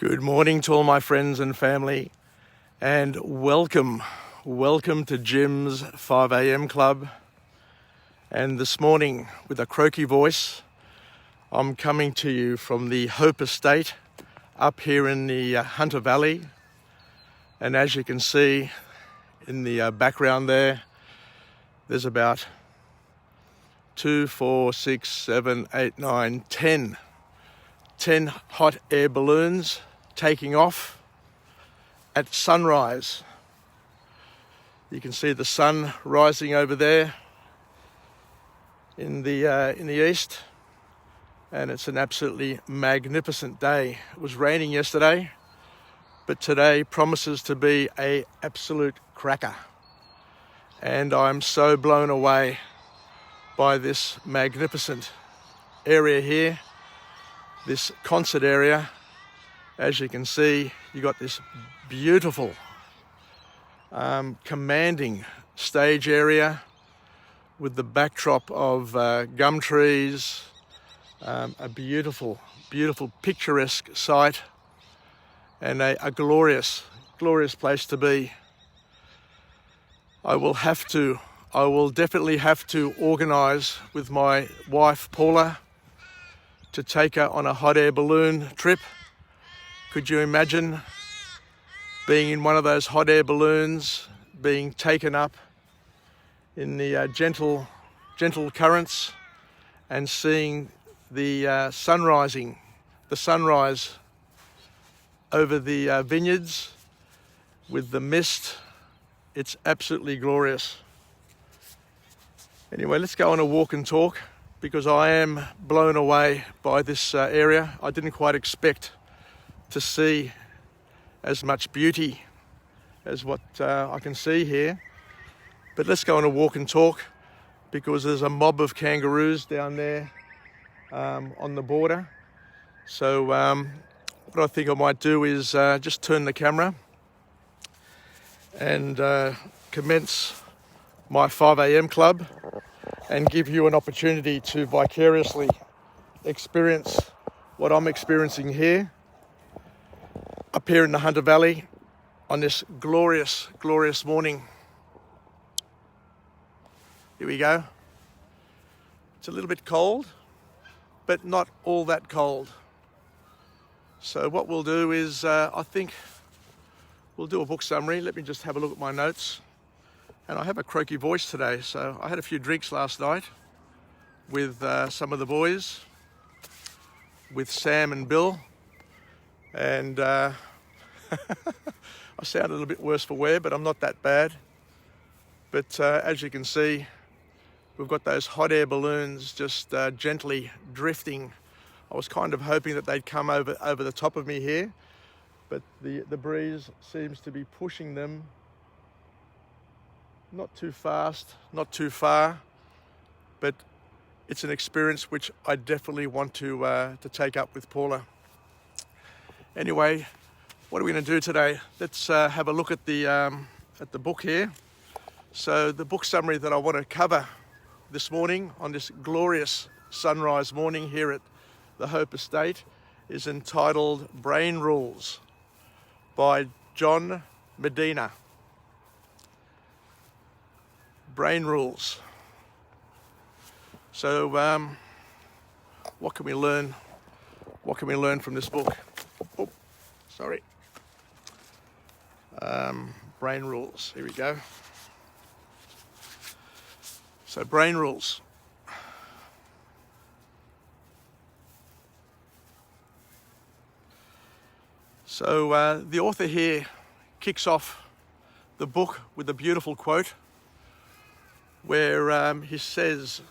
Good morning to all my friends and family, and welcome to Jim's 5 a.m. club. And this morning, with a croaky voice, I'm coming to you from the Hope Estate up here in the Hunter Valley. And as you can see in the background there's about 10 hot air balloons taking off at sunrise. You can see the sun rising over there in the east, and it's an absolutely magnificent day. It was raining yesterday, but today promises to be an absolute cracker. And I'm so blown away by this magnificent area here, this concert area. As you can see, you got this beautiful commanding stage area with the backdrop of gum trees, a beautiful picturesque sight, and a glorious place to be. I will definitely have to organise with my wife Paula to take her on a hot air balloon trip. Could you imagine being in one of those hot air balloons, being taken up in the gentle currents and seeing the sunrise over the vineyards with the mist? It's absolutely glorious. Anyway, let's go on a walk and talk, because I am blown away by this area. I didn't quite expect to see as much beauty as what I can see here. But let's go on a walk and talk, because there's a mob of kangaroos down there on the border. So what I think I might do is just turn the camera and commence my 5 a.m. club and give you an opportunity to vicariously experience what I'm experiencing here, up here in the Hunter Valley on this glorious morning. Here we go. It's a little bit cold, but not all that cold. So what we'll do is, I think we'll do a book summary. Let me just have a look at my notes. And I have a croaky voice today, so I had a few drinks last night with some of the boys, with Sam and Bill, and I sound a little bit worse for wear, but I'm not that bad. But as you can see, we've got those hot air balloons just gently drifting. I was kind of hoping that they'd come over the top of me here, but the breeze seems to be pushing them. Not too fast, not too far, but it's an experience which I definitely want to take up with Paula. Anyway, what are we going to do today? Let's have a look at the book here. So the book summary that I want to cover this morning on this glorious sunrise morning here at the Hope Estate is entitled Brain Rules by John Medina. Brain rules. So what can we learn? What can we learn from this book? Oh, sorry. Brain rules. Here we go. So brain rules. So the author here kicks off the book with a beautiful quote, where he says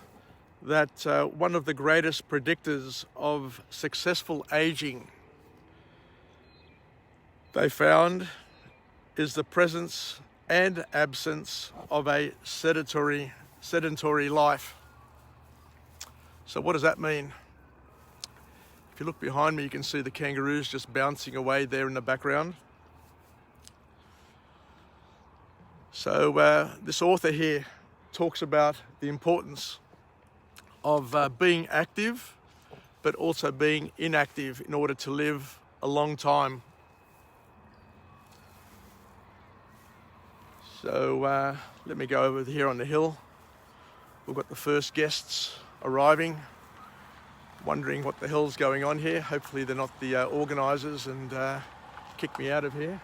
that one of the greatest predictors of successful aging, they found, is the presence and absence of a sedentary life. So what does that mean? If you look behind me, you can see the kangaroos just bouncing away there in the background. So this author here talks about the importance of being active, but also being inactive in order to live a long time. So let me go over here on the hill. We've got the first guests arriving, wondering what the hell's going on here. Hopefully they're not the organisers and kick me out of here.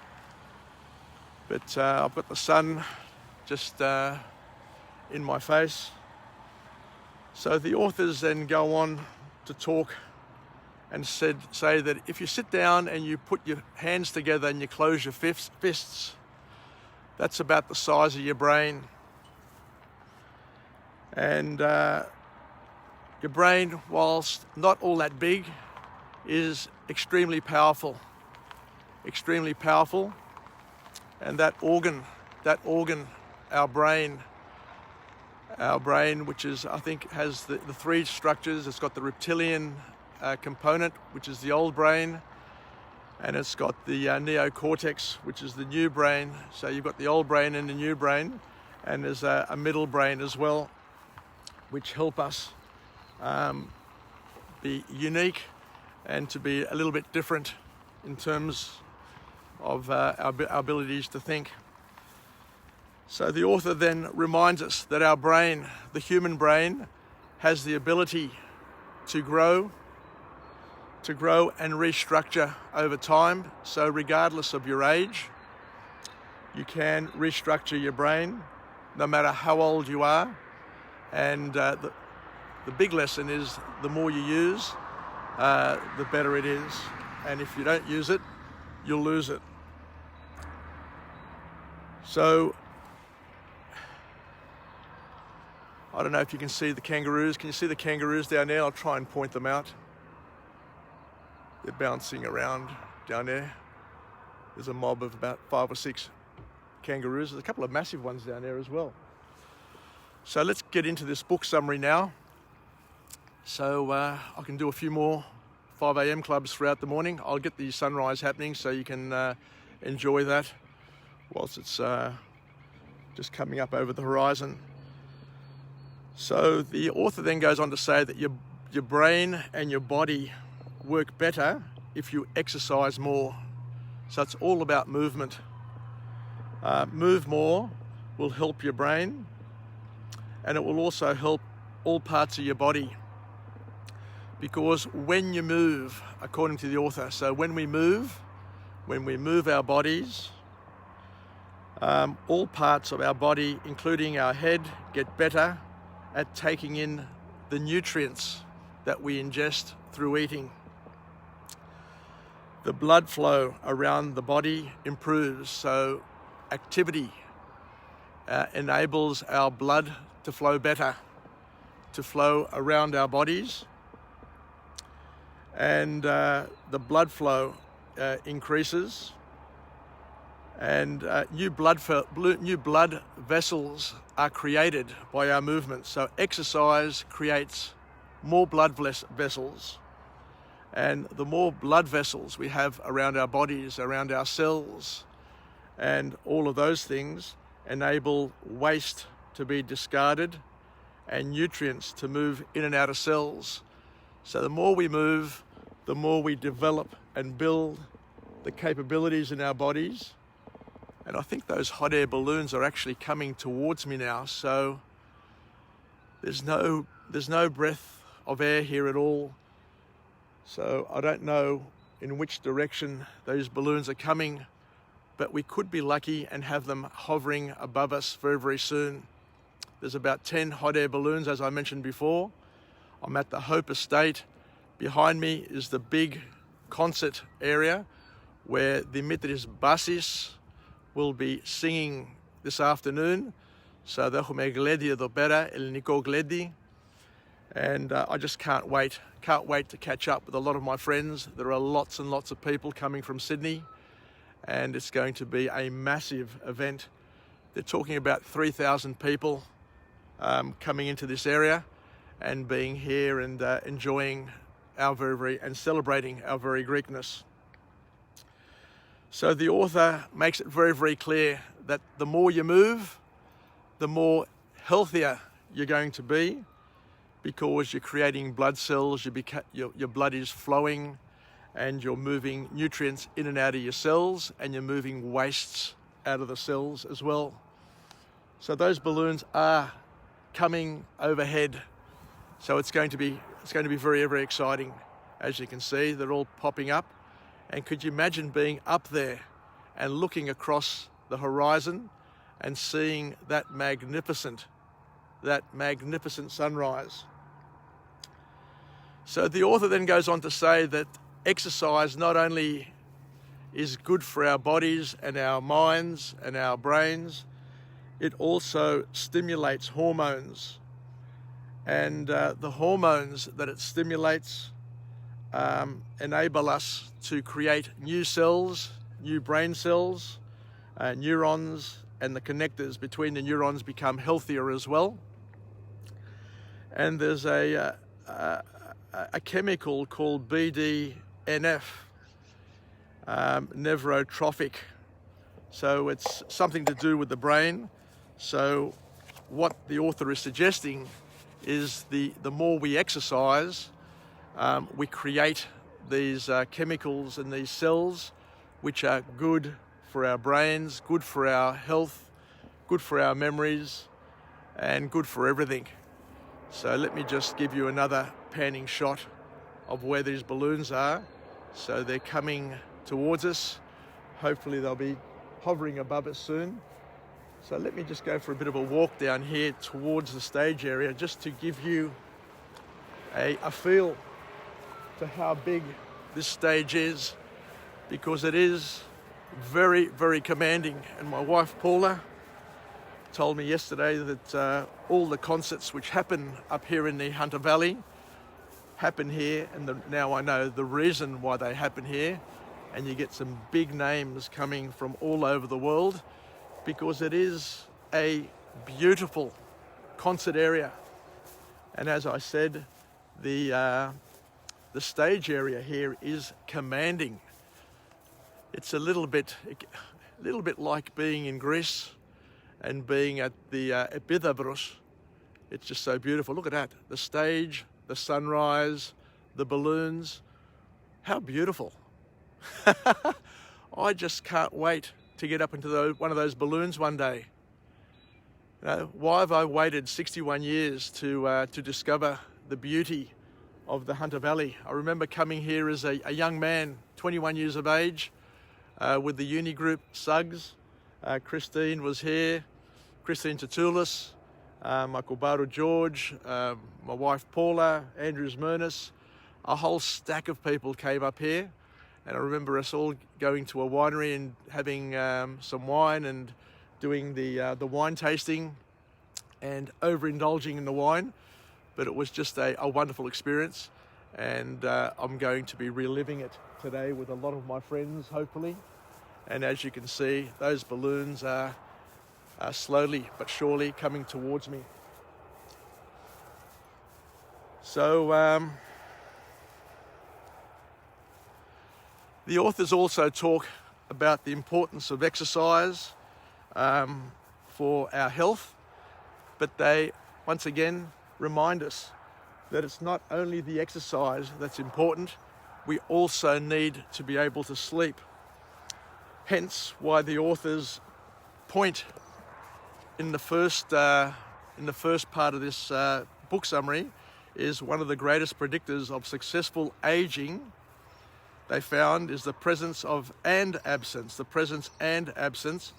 But I've got the sun just in my face. So the authors then go on to talk and say that if you sit down and you put your hands together and you close your fists, that's about the size of your brain. And your brain, whilst not all that big, is extremely powerful. Extremely powerful. And that organ, our brain, which is, I think, has the three structures. It's got the reptilian component, which is the old brain, and it's got the neocortex, which is the new brain. So you've got the old brain and the new brain, and there's a middle brain as well, which help us be unique and to be a little bit different in terms of our abilities to think. So the author then reminds us that our brain, the human brain, has the ability to grow and restructure over time. So regardless of your age, you can restructure your brain no matter how old you are. And the big lesson is the more you use, the better it is. And if you don't use it, you'll lose it. So I don't know if you can see the kangaroos. Can you see the kangaroos down there? I'll try and point them out. They're bouncing around down there. There's a mob of about 5 or 6 kangaroos. There's a couple of massive ones down there as well. So let's get into this book summary now. So I can do a few more 5 a.m. clubs throughout the morning. I'll get the sunrise happening so you can enjoy that whilst it's just coming up over the horizon. So the author then goes on to say that your brain and your body work better if you exercise more. So it's all about movement. Move more will help your brain, and it will also help all parts of your body. Because when you move, according to the author, so when we move our bodies, all parts of our body, including our head, get better at taking in the nutrients that we ingest through eating. The blood flow around the body improves, so activity enables our blood to flow better, to flow around our bodies, and the blood flow increases, and new blood vessels are created by our movement. So exercise creates more blood vessels, and the more blood vessels we have around our bodies, around our cells, and all of those things enable waste to be discarded and nutrients to move in and out of cells. So the more we move, the more we develop and build the capabilities in our bodies. And I think those hot air balloons are actually coming towards me now. So there's no breath of air here at all. So I don't know in which direction those balloons are coming, but we could be lucky and have them hovering above us very, very soon. There's about 10 hot air balloons, as I mentioned before. I'm at the Hope Estate. Behind me is the big concert area where Dimitris Bassis will be singing this afternoon. So έχουμε γλέντι εδώ πέρα, ελληνικό γλέντι. And I just can't wait to catch up with a lot of my friends. There are lots and lots of people coming from Sydney, and it's going to be a massive event. They're talking about 3,000 people coming into this area and being here and enjoying and celebrating our very Greekness. So the author makes it very, very clear that the more you move, the more healthier you're going to be, because you're creating blood cells, your blood is flowing, and you're moving nutrients in and out of your cells, and you're moving wastes out of the cells as well. So those balloons are coming overhead. So it's going to be very, very exciting. As you can see, they're all popping up. And could you imagine being up there and looking across the horizon and seeing that magnificent sunrise? So the author then goes on to say that exercise not only is good for our bodies and our minds and our brains, it also stimulates hormones. And the hormones that it stimulates enable us to create new cells, new brain cells, neurons, and the connectors between the neurons become healthier as well. And there's a chemical called BDNF, neurotrophic. So it's something to do with the brain. So what the author is suggesting is the more we exercise, we create these chemicals in these cells, which are good for our brains, good for our health, good for our memories, and good for everything. So let me just give you another panning shot of where these balloons are. So they're coming towards us. Hopefully they'll be hovering above us soon. So let me just go for a bit of a walk down here towards the stage area, just to give you a feel for how big this stage is, because it is very, very commanding. And my wife Paula told me yesterday that all the concerts which happen up here in the Hunter Valley happen here, and now I know the reason why they happen here. And you get some big names coming from all over the world, because it is a beautiful concert area. And as I said, the stage area here is commanding. It's a little bit like being in Greece and being at the Epidavros. It's just so beautiful. Look at that, the stage, the sunrise, the balloons. How beautiful. I just can't wait to get up into one of those balloons one day. You know, why have I waited 61 years to discover the beauty of the Hunter Valley? I remember coming here as a young man, 21 years of age, with the uni group Suggs. Christine was here, Christine Tatoulis, Michael Bardo George, my wife Paula, Andrew Zmernis. A whole stack of people came up here. And I remember us all going to a winery and having some wine and doing the wine tasting and overindulging in the wine. But it was just a wonderful experience, and I'm going to be reliving it today with a lot of my friends, hopefully. And as you can see, those balloons are slowly but surely coming towards me. So the authors also talk about the importance of exercise for our health, but they once again remind us that it's not only the exercise that's important, we also need to be able to sleep. Hence why the authors point in the first part of this book summary is one of the greatest predictors of successful aging they found is the presence and absence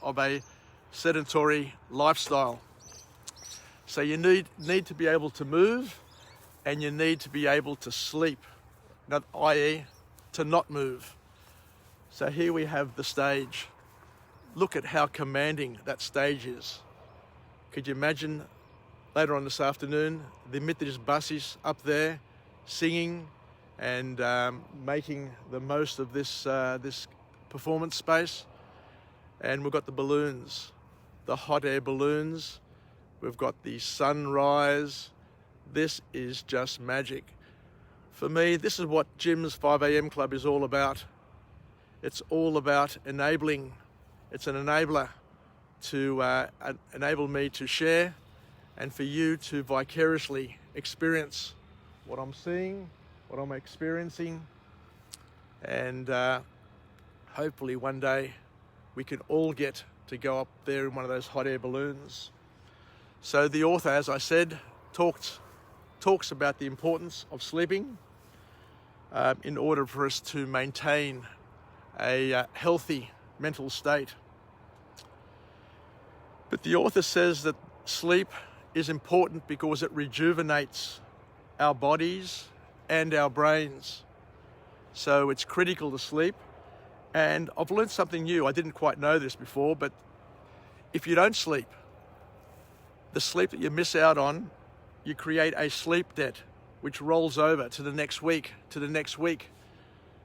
of a sedentary lifestyle. So you need to be able to move, and you need to be able to sleep, i.e. to not move. So here we have the stage. Look at how commanding that stage is. Could you imagine later on this afternoon, the Methodist buses up there singing and making the most of this performance space? And we've got the balloons, the hot air balloons. We've got the sunrise. This is just magic. For me, this is what Jim's 5 a.m. Club is all about. It's all about enabling. It's an enabler to enable me to share and for you to vicariously experience what I'm seeing, what I'm experiencing. And hopefully one day we can all get to go up there in one of those hot air balloons. So the author, as I said, talks about the importance of sleeping in order for us to maintain a healthy mental state. But the author says that sleep is important because it rejuvenates our bodies and our brains. So it's critical to sleep. And I've learned something new. I didn't quite know this before, but if you don't sleep, the sleep that you miss out on, you create a sleep debt, which rolls over to the next week, to the next week.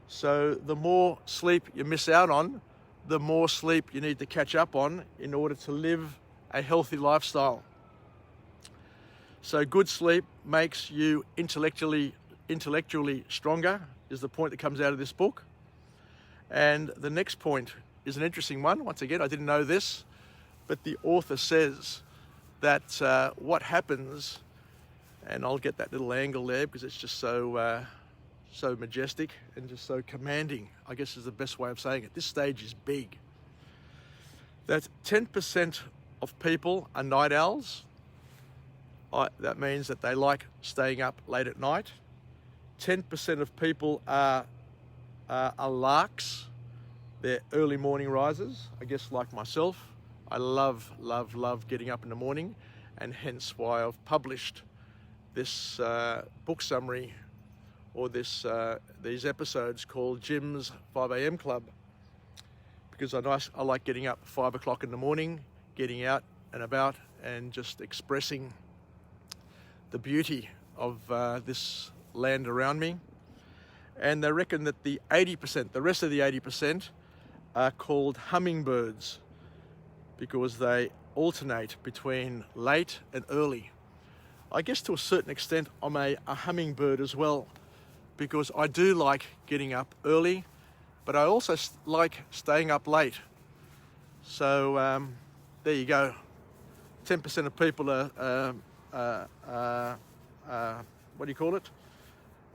So the more sleep you miss out on, the more sleep you need to catch up on in order to live a healthy lifestyle. So good sleep makes you intellectually stronger, is the point that comes out of this book. And the next point is an interesting one. Once again, I didn't know this, but the author says that what happens, and I'll get that little angle there because it's just so majestic and just so commanding, I guess is the best way of saying it. This stage is big. That 10% of people are night owls. That means that they like staying up late at night. 10% of people are larks. They're early morning risers, I guess, like myself. I love getting up in the morning, and hence why I've published this book summary, or these episodes called Jim's 5 a.m. Club, because I like getting up at 5 o'clock in the morning, getting out and about and just expressing the beauty of this land around me. And they reckon that the rest of the 80% are called hummingbirds because they alternate between late and early. I guess to a certain extent I'm a hummingbird as well, because I do like getting up early, but I also like staying up late. So there you go. 10% of people are what do you call it?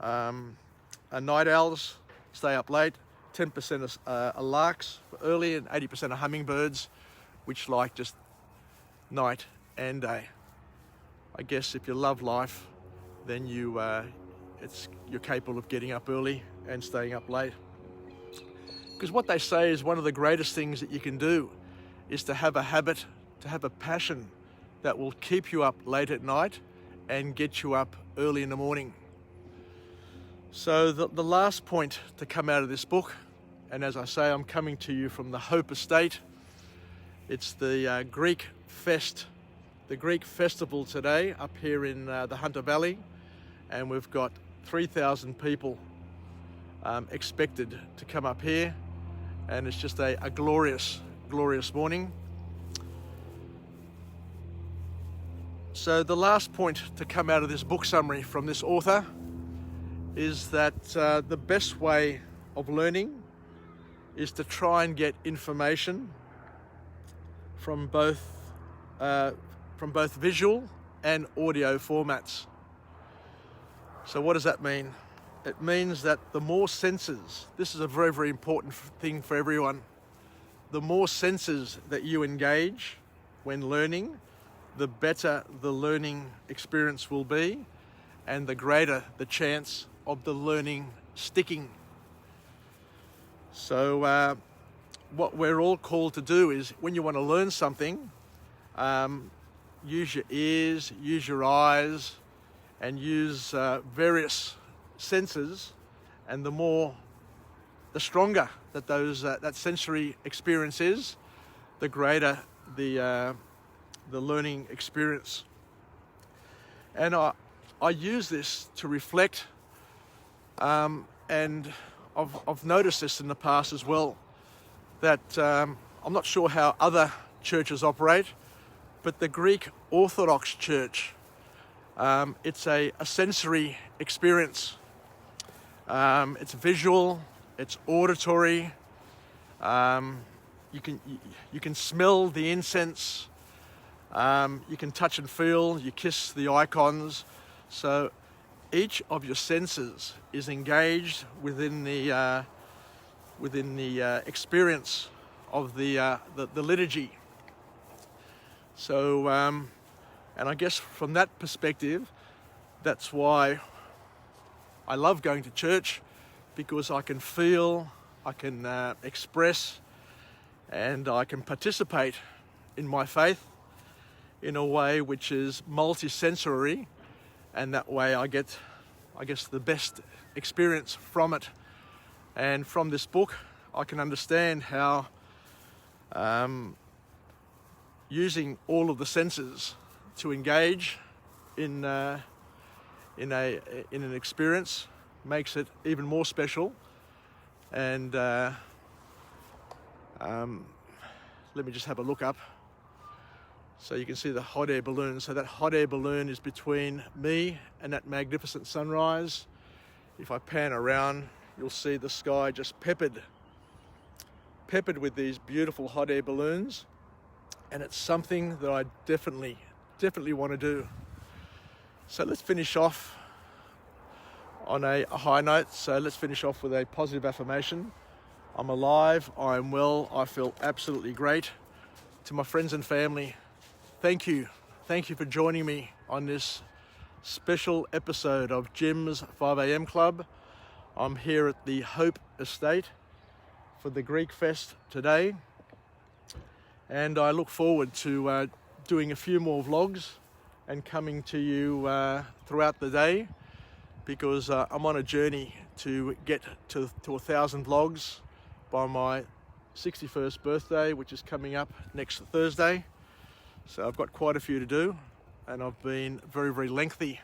Are night owls, stay up late. 10% are larks for early, and 80% are hummingbirds, which like just night and day. I guess if you love life, then you're capable of getting up early and staying up late. Because what they say is one of the greatest things that you can do is to have a habit, to have a passion that will keep you up late at night and get you up early in the morning. So the last point to come out of this book, and as I say, I'm coming to you from the Hope Estate. It's the Greek Fest, the Greek festival today up here in the Hunter Valley, and we've got 3,000 people expected to come up here, and it's just a glorious morning. So the last point to come out of this book summary from this author is that the best way of learning is to try and get information from both visual and audio formats. So what does that mean? It means that the more senses, this is a very, very important thing for everyone, the more senses that you engage when learning, the better the learning experience will be, and the greater the chance of the learning sticking. So what we're all called to do is, when you want to learn something, use your ears, use your eyes, and use various senses, and the stronger that that sensory experience is, the greater the learning experience. And I use this to reflect, and I've noticed this in the past as well, that I'm not sure how other churches operate, but the Greek Orthodox Church, it's a sensory experience. It's visual, it's auditory. You can smell the incense. You can touch and feel. You kiss the icons. So each of your senses is engaged within the within the experience of the liturgy. So, and I guess from that perspective, that's why I love going to church, because I can feel, I can express, and I can participate in my faith in a way which is multi-sensory, and that way I get, I guess, the best experience from it. And from this book, I can understand how using all of the senses to engage in an experience makes it even more special. And let me just have a look up so you can see the hot air balloon. So that hot air balloon is between me and that magnificent sunrise. If I pan around, you'll see the sky just peppered with these beautiful hot air balloons, and it's something that I definitely want to do. So let's finish off on a high note. So let's finish off with a positive affirmation. I'm alive, I'm well, I feel absolutely great. To my friends and family, thank you for joining me on this special episode of Jim's 5am Club. I'm here at the Hope Estate for the Greek Fest today, and I look forward to doing a few more vlogs and coming to you throughout the day, because I'm on a journey to get to 1,000 vlogs by my 61st birthday, which is coming up next Thursday. So I've got quite a few to do, and I've been very lengthy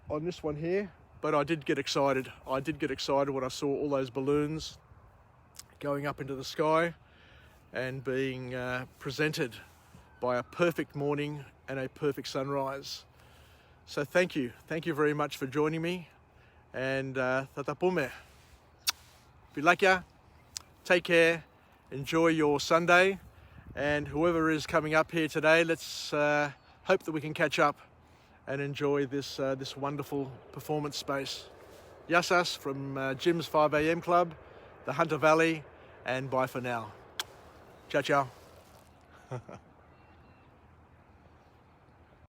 on this one here, but I did get excited. I did get excited when I saw all those balloons going up into the sky and being presented by a perfect morning and a perfect sunrise. So thank you very much for joining me, and tatapume. Pilakia, take care, enjoy your Sunday, and whoever is coming up here today, let's hope that we can catch up and enjoy this wonderful performance space. Yassas from Jim's 5am Club, the Hunter Valley, and bye for now. Ciao, ciao.